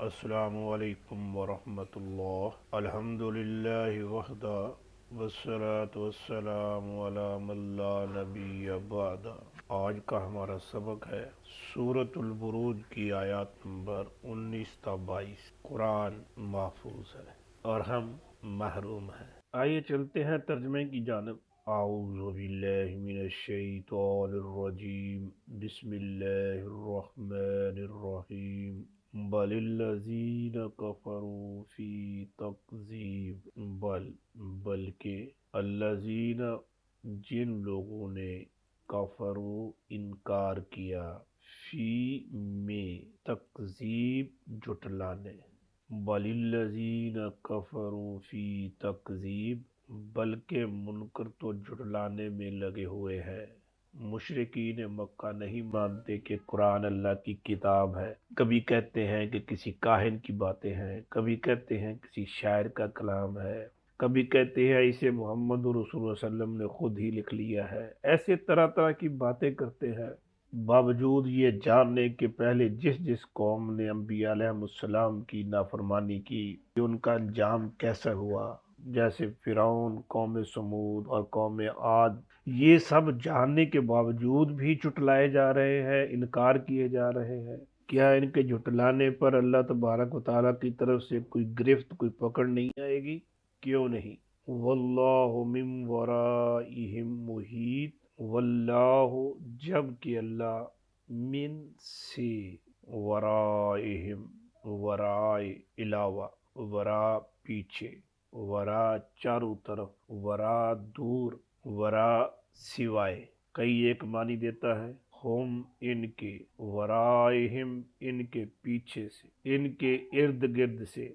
السلام علیکم ورحمۃ اللہ۔ الحمدللہ وحدہ والصلاة والسلام علی من لا نبی بعد۔ آج کا ہمارا سبق ہے سورۃ البروج کی آیات نمبر 19 تا 22۔ قرآن محفوظ ہے اور ہم محروم ہیں۔ آئیے چلتے ہیں ترجمے کی جانب۔ اعوذ باللہ من الشیطان الرجیم، بسم اللہ الرحمن الرحیم۔ بل الذین کفروا فی تکذیب، بلکہ الذین جن لوگوں نے کفروا انکار کیا، فی میں تکذیب جھٹلانے، بل الذین کفروا فی تکذیب بلکہ منکر تو جھٹلانے میں لگے ہوئے ہیں۔ مشرکین مکہ نہیں مانتے کہ قرآن اللہ کی کتاب ہے، کبھی کہتے ہیں کہ کسی کاہن کی باتیں ہیں، کبھی کہتے ہیں کسی شاعر کا کلام ہے، کبھی کہتے ہیں اسے محمد رسول اللہ صلی اللہ علیہ وسلم نے خود ہی لکھ لیا ہے۔ ایسے طرح طرح کی باتیں کرتے ہیں، باوجود یہ جاننے کہ پہلے جس قوم نے انبیاء علیہ السلام کی نافرمانی کی کہ ان کا انجام کیسا ہوا، جیسے فرعون، قوم سمود اور قوم عاد، یہ سب جاننے کے باوجود بھی جھٹلائے جا رہے ہیں، انکار کیے جا رہے ہیں۔ کیا ان کے جھٹلانے پر اللہ تبارک و تعالیٰ کی طرف سے کوئی گرفت، کوئی پکڑ نہیں آئے گی؟ کیوں نہیں؟ واللہ من ورائہم محیط، واللہ جب کہ اللہ من سے، ورائہم ورائے علاوہ، ورا پیچھے، ورا چاروں طرف، ورا دور، ورا سوائے، کئی ایک معنی دیتا ہے۔ ہم ان کے، ورائہم ان کے پیچھے سے، ان کے ارد گرد سے،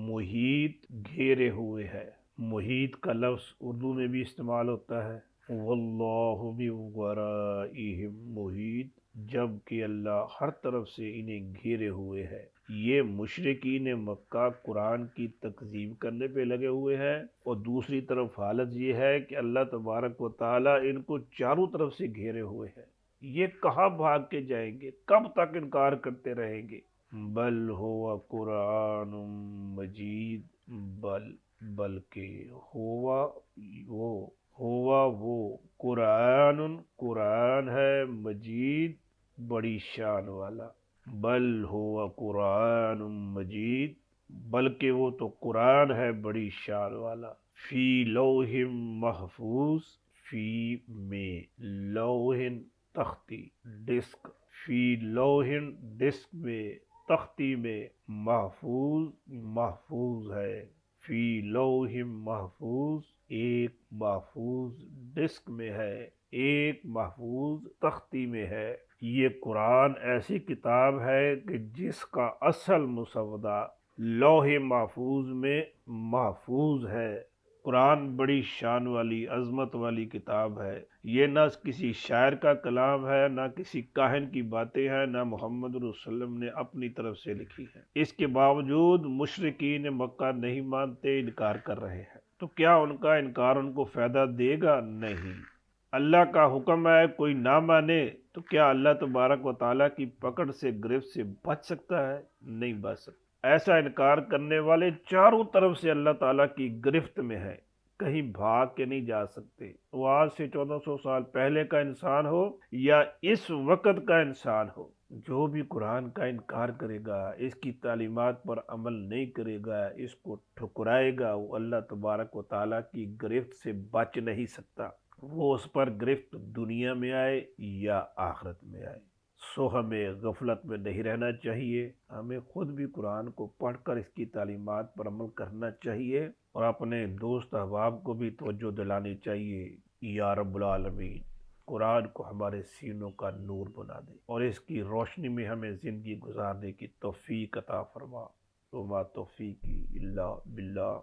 محیط گھیرے ہوئے ہے۔ محیط کا لفظ اردو میں بھی استعمال ہوتا ہے، واللہ من ورائہم محیط، جب کہ اللہ ہر طرف سے انہیں گھیرے ہوئے ہے۔ یہ مشرکین مکہ قرآن کی تکذیب کرنے پہ لگے ہوئے ہیں، اور دوسری طرف حالت یہ ہے کہ اللہ تبارک و تعالیٰ ان کو چاروں طرف سے گھیرے ہوئے ہیں۔ یہ کہاں بھاگ کے جائیں گے؟ کب تک انکار کرتے رہیں گے؟ بل ہوا قرآن مجید، بلکہ ہوا وہ قرآن ہے مجید، بڑی شان والا۔ بل ہوا قرآن مجید، بلکہ وہ تو قرآن ہے بڑی شان والا۔ فی لوح محفوظ، فی میں، لوح تختی، ڈسک، فی لوح ڈسک میں، تختی میں، محفوظ ہے۔ فی لوح محفوظ، ایک محفوظ ڈسک میں ہے، ایک محفوظ تختی میں ہے۔ یہ قرآن ایسی کتاب ہے کہ جس کا اصل مسودہ لوح محفوظ میں محفوظ ہے۔ قرآن بڑی شان والی، عظمت والی کتاب ہے۔ یہ نہ کسی شاعر کا کلام ہے، نہ کسی کاہن کی باتیں ہیں، نہ محمد رسول اللہ صلی اللہ علیہ وسلم نے اپنی طرف سے لکھی ہے۔ اس کے باوجود مشرکین مکہ نہیں مانتے، انکار کر رہے ہیں۔ تو کیا ان کا انکار ان کو فائدہ دے گا؟ نہیں۔ اللہ کا حکم ہے، کوئی نہ مانے تو کیا اللہ تبارک و تعالیٰ کی پکڑ سے، گرفت سے بچ سکتا ہے؟ نہیں بچ سکتا۔ ایسا انکار کرنے والے چاروں طرف سے اللہ تعالیٰ کی گرفت میں ہے، کہیں بھاگ کے نہیں جا سکتے۔ وہ آج سے 1400 سال پہلے کا انسان ہو یا اس وقت کا انسان ہو، جو بھی قرآن کا انکار کرے گا، اس کی تعلیمات پر عمل نہیں کرے گا، اس کو ٹھکرائے گا، وہ اللہ تبارک و تعالیٰ کی گرفت سے بچ نہیں سکتا۔ وہ اس پر گرفت دنیا میں آئے یا آخرت میں آئے۔ سو ہمیں غفلت میں نہیں رہنا چاہیے، ہمیں خود بھی قرآن کو پڑھ کر اس کی تعلیمات پر عمل کرنا چاہیے، اور اپنے دوست احباب کو بھی توجہ دلانی چاہیے۔ یا رب العالمین قرآن کو ہمارے سینوں کا نور بنا دے، اور اس کی روشنی میں ہمیں زندگی گزارنے کی توفیق عطا فرما۔ وما توفیقی الا باللہ۔